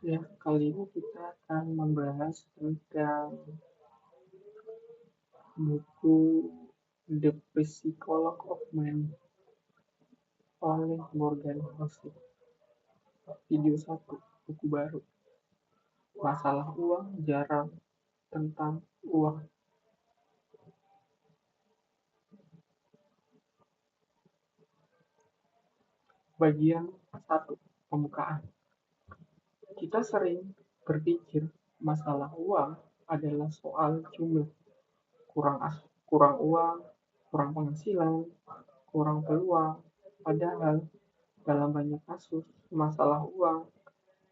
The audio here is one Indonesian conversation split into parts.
Ya, kali ini kita akan membahas tentang buku The Psychology of Money oleh Morgan Housel. Video 1, buku baru. Masalah uang jarang tentang uang. Bagian 1, pembukaan. Kita sering berpikir masalah uang adalah soal jumlah, kurang kurang uang, kurang penghasilan, kurang peluang. Padahal dalam banyak kasus, masalah uang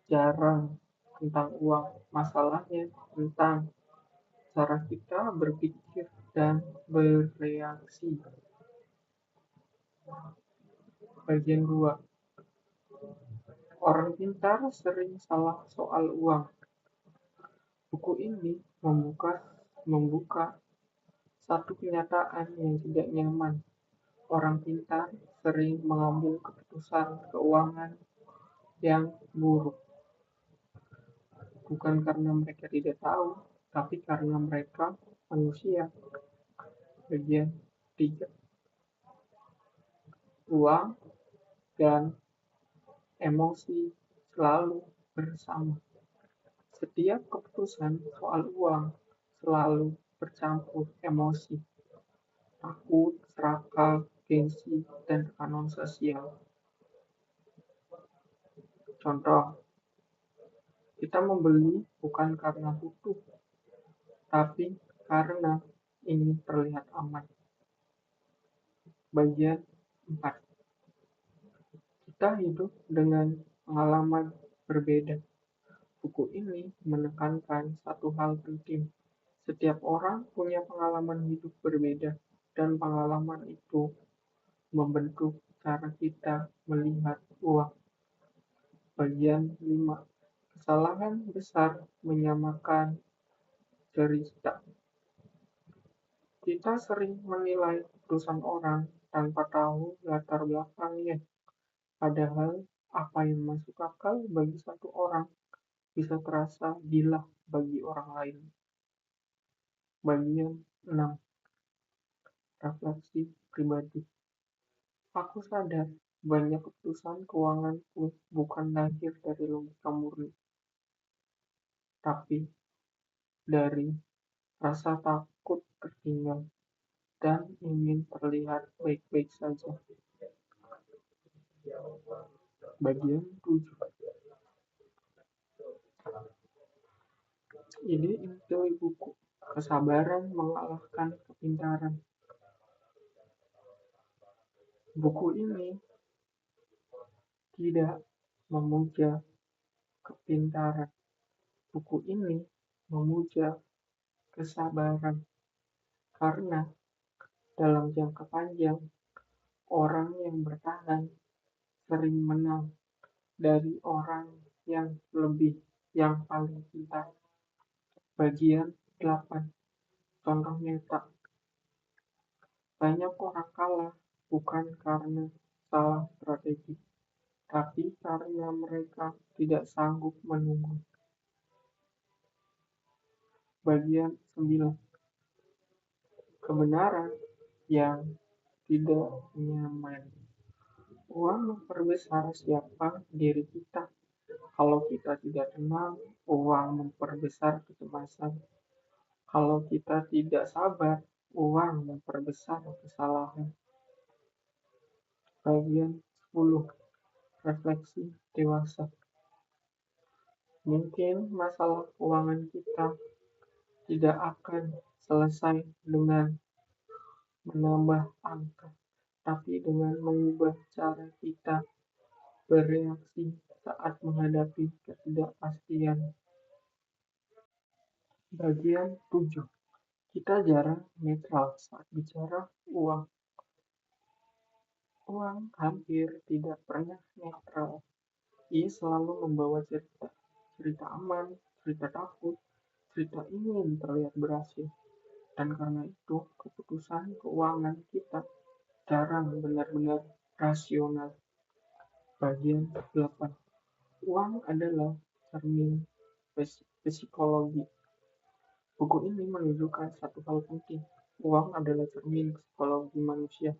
jarang tentang uang. Masalahnya tentang cara kita berpikir dan bereaksi. Bagian 2. Orang pintar sering salah soal uang. Buku ini membuka satu kenyataan yang tidak nyaman. Orang pintar sering mengambil keputusan keuangan yang buruk. Bukan karena mereka tidak tahu, tapi karena mereka manusia. Bagian 3. Uang dan emosi selalu bersama. Setiap keputusan soal uang selalu bercampur emosi, takut, serakah, gengsi, dan tekanan sosial. Contoh, kita membeli bukan karena butuh, tapi karena ingin terlihat aman. Bagian 4. Kita hidup dengan pengalaman berbeda. Buku ini menekankan satu hal penting. Setiap orang punya pengalaman hidup berbeda, dan pengalaman itu membentuk cara kita melihat uang. Bagian 5. Kesalahan besar menyamakan cerita. Kita sering menilai perusahaan orang tanpa tahu latar belakangnya. Padahal apa yang masuk akal bagi satu orang bisa terasa gila bagi orang lain. Bagian 6. Refleksi pribadi. Aku sadar banyak keputusan keuanganku bukan lahir dari logika murni, tapi dari rasa takut tertinggal dan ingin terlihat baik-baik saja. Bagian 7. Ide inti buku. Kesabaran mengalahkan kepintaran. Buku ini tidak memuja kepintaran. Buku ini memuja kesabaran. Karena dalam jangka panjang, orang yang bertahan sering menang dari orang yang paling pintar. Bagian 8. Contoh nyata. Banyak orang kalah bukan karena salah strategi, tapi karena mereka tidak sanggup menunggu. Bagian 9. Kebenaran yang tidak nyaman. Uang memperbesar siapa diri kita. Kalau kita tidak tenang, uang memperbesar kecemasan. Kalau kita tidak sabar, uang memperbesar kesalahan. Bagian 10. Refleksi dewasa. Mungkin masalah keuangan kita tidak akan selesai dengan menambah angka, tapi dengan mengubah cara kita bereaksi saat menghadapi ketidakpastian. Bagian 7. Kita jarang netral saat bicara uang. Uang hampir tidak pernah netral. Ia selalu membawa cerita. Cerita aman, cerita takut, cerita ingin terlihat berhasil. Dan karena itu, keputusan keuangan kita jarang benar-benar rasional. Bagian 8. Uang adalah cermin psikologi. Buku ini menunjukkan satu hal penting. Uang adalah cermin psikologi manusia.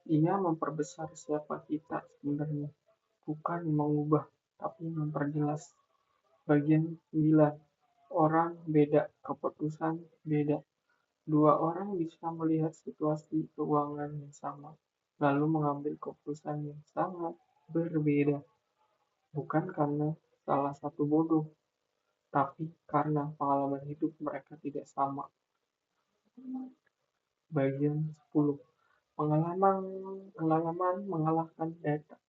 Ia memperbesar siapa kita sebenarnya, bukan mengubah, tapi memperjelas. Bagian 9. Orang beda, keputusan beda. Dua orang bisa melihat situasi keuangan yang sama, lalu mengambil keputusan yang sangat berbeda. Bukan karena salah satu bodoh, tapi karena pengalaman hidup mereka tidak sama. Bagian 10. Pengalaman mengalahkan data.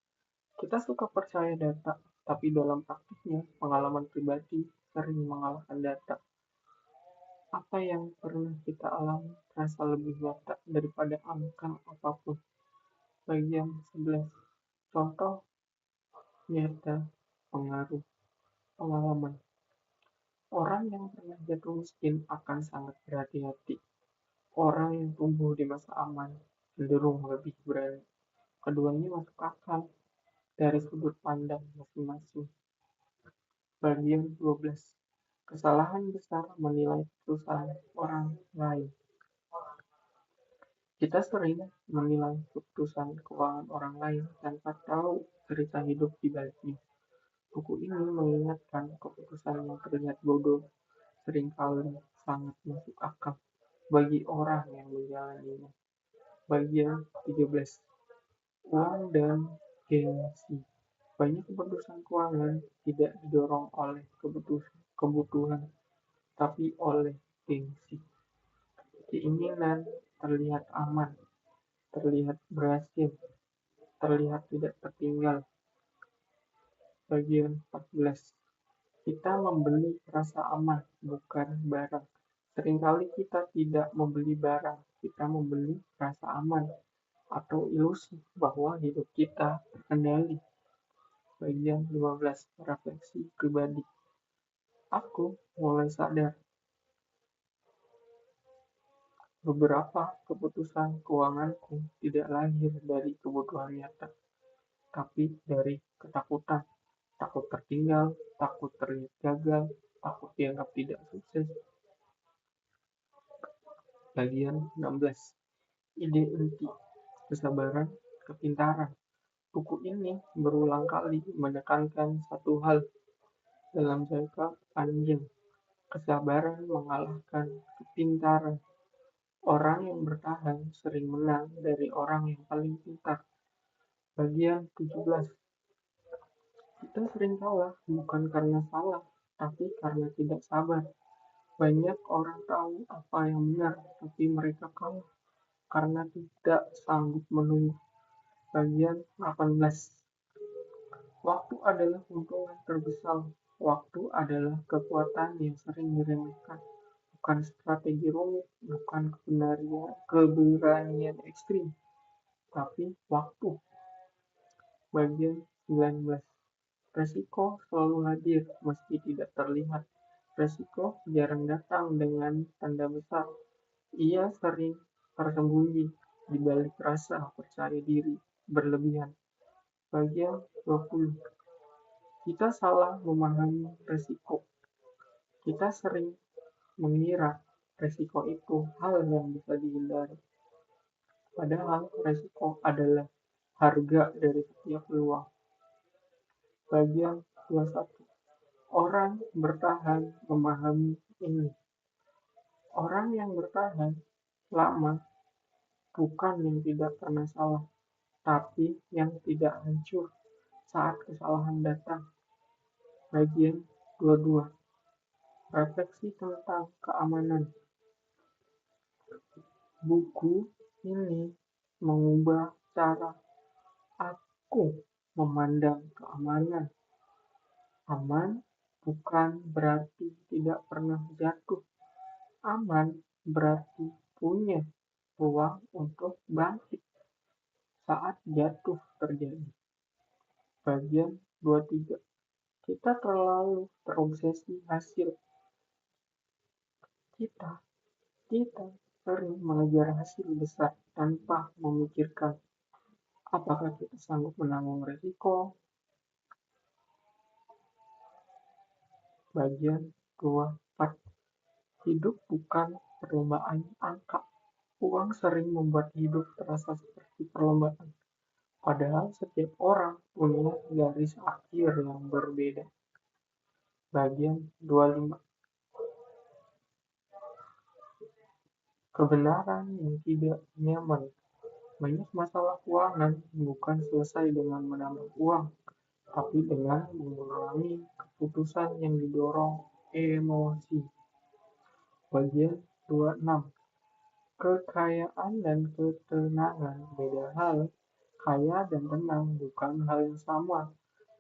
Kita suka percaya data, tapi dalam praktiknya pengalaman pribadi sering mengalahkan data. Apa yang pernah kita alami terasa lebih nyata daripada angka apapun. Bagian 11. Contoh nyata pengaruh pengalaman. Orang yang pernah jatuh miskin akan sangat berhati-hati. Orang yang tumbuh di masa aman cenderung lebih berani. Keduanya masuk akal dari sudut pandang masing-masing. Bagian 12. Kesalahan besar menilai keputusan orang lain. Kita sering menilai keputusan keuangan orang lain tanpa tahu cerita hidup di baliknya. Buku ini mengingatkan keputusan yang terlihat bodoh seringkali sangat masuk akal bagi orang yang menjalaninya. Bagian 13. Uang dan gengsi. Banyak keputusan keuangan tidak didorong oleh kebutuhan, tapi oleh gengsi. Keinginan terlihat aman, terlihat berhasil, terlihat tidak tertinggal. Bagian 14. Kita membeli rasa aman, bukan barang. Seringkali kita tidak membeli barang, kita membeli rasa aman atau ilusi bahwa hidup kita terkendali. Bagian 15. Refleksi pribadi. Aku mulai sadar beberapa keputusan keuanganku tidak lahir dari kebutuhan nyata, tapi dari ketakutan. Takut tertinggal, takut terlihat gagal, takut dianggap tidak sukses. Bagian 16. Ide inti, kesabaran, kepintaran. Buku ini berulang kali menekankan satu hal dalam jangka panjang. Kesabaran mengalahkan kepintaran. Orang yang bertahan sering menang dari orang yang paling pintar. Bagian 17. Kita sering kalah bukan karena salah, tapi karena tidak sabar. Banyak orang tahu apa yang benar, tapi mereka kalah karena tidak sanggup menunggu. Bagian 18. Waktu adalah keuntungan terbesar. Waktu adalah kekuatan yang sering diremehkan. Bukan strategi rumit, bukan keberanian ekstrim, tapi waktu. Bagian 19. Resiko selalu hadir meski tidak terlihat. Resiko jarang datang dengan tanda besar. Ia sering tersembunyi di balik rasa percaya diri berlebihan. Bagian 20. Kita salah memahami resiko. Kita sering mengira resiko itu hal yang bisa dihindari. Padahal resiko adalah harga dari setiap peluang. Bagian 21. Orang bertahan memahami ini. Orang yang bertahan lama bukan yang tidak pernah salah, tapi yang tidak hancur saat kesalahan datang. Bagian 22. Refleksi tentang keamanan. Buku ini mengubah cara aku memandang keamanan. Aman bukan berarti tidak pernah jatuh. Aman berarti punya ruang untuk bangkit saat jatuh terjadi. Bagian 23. Kita terlalu terobsesi hasil. Kita sering mengejar hasil besar tanpa memikirkan apakah kita sanggup menanggung risiko. Bagian 24. Hidup bukan perlombaan angka. Uang sering membuat hidup terasa seperti perlombaan, padahal setiap orang punya garis akhir yang berbeda. Bagian 25. Kebenaran yang tidak nyaman. Banyak masalah keuangan bukan selesai dengan menambah uang, tapi dengan mengurangi keputusan yang didorong emosi. Bagian 26. Kekayaan dan ketenangan beda hal. Kaya dan tenang bukan hal yang sama.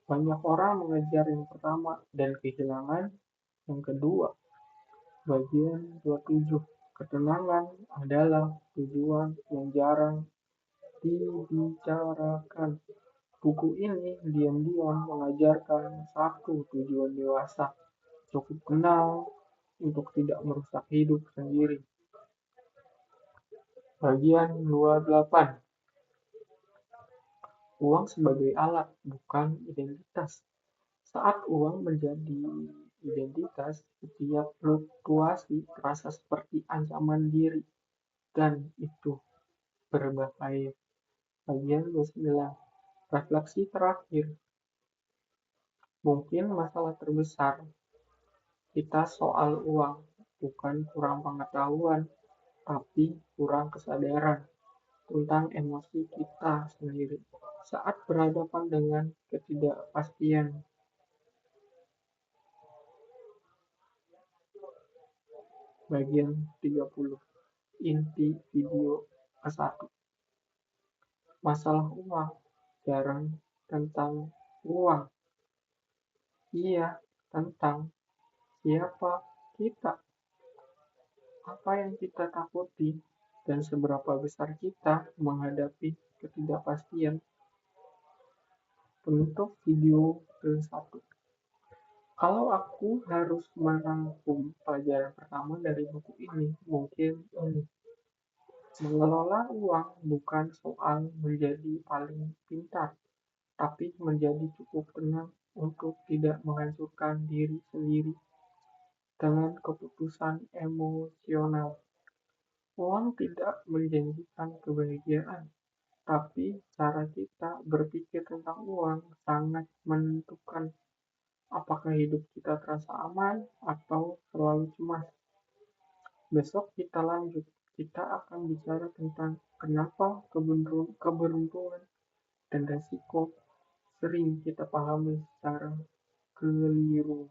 Banyak orang mengejar yang pertama dan kehilangan yang kedua. Bagian 27. Ketenangan adalah tujuan yang jarang dibicarakan. Buku ini diam-diam mengajarkan satu tujuan dewasa, cukup kenal untuk tidak merusak hidup sendiri. Bagian 28. Uang sebagai alat, bukan identitas. Saat uang menjadi identitas, setiap fluktuasi terasa seperti ancaman diri, dan itu berbahaya. Bagian 29. Refleksi terakhir. Mungkin masalah terbesar kita soal uang bukan kurang pengetahuan, tapi kurang kesadaran tentang emosi kita sendiri saat berhadapan dengan ketidakpastian. Bagian 30. Inti video ke-1. Masalah uang jarang tentang uang. Iya, tentang siapa kita, apa yang kita takuti, dan seberapa besar kita menghadapi ketidakpastian. Penutup video ke-1. Kalau aku harus merangkum pelajaran pertama dari buku ini, mungkin ini. Mengelola uang bukan soal menjadi paling pintar, tapi menjadi cukup tenang untuk tidak menghancurkan diri sendiri dengan keputusan emosional. Uang tidak menjanjikan kebahagiaan, tapi cara kita berpikir tentang uang sangat menentukan apakah hidup kita terasa aman atau selalu cemas. Besok kita lanjut. Kita akan bicara tentang kenapa keberuntungan dan resiko sering kita pahami secara keliru.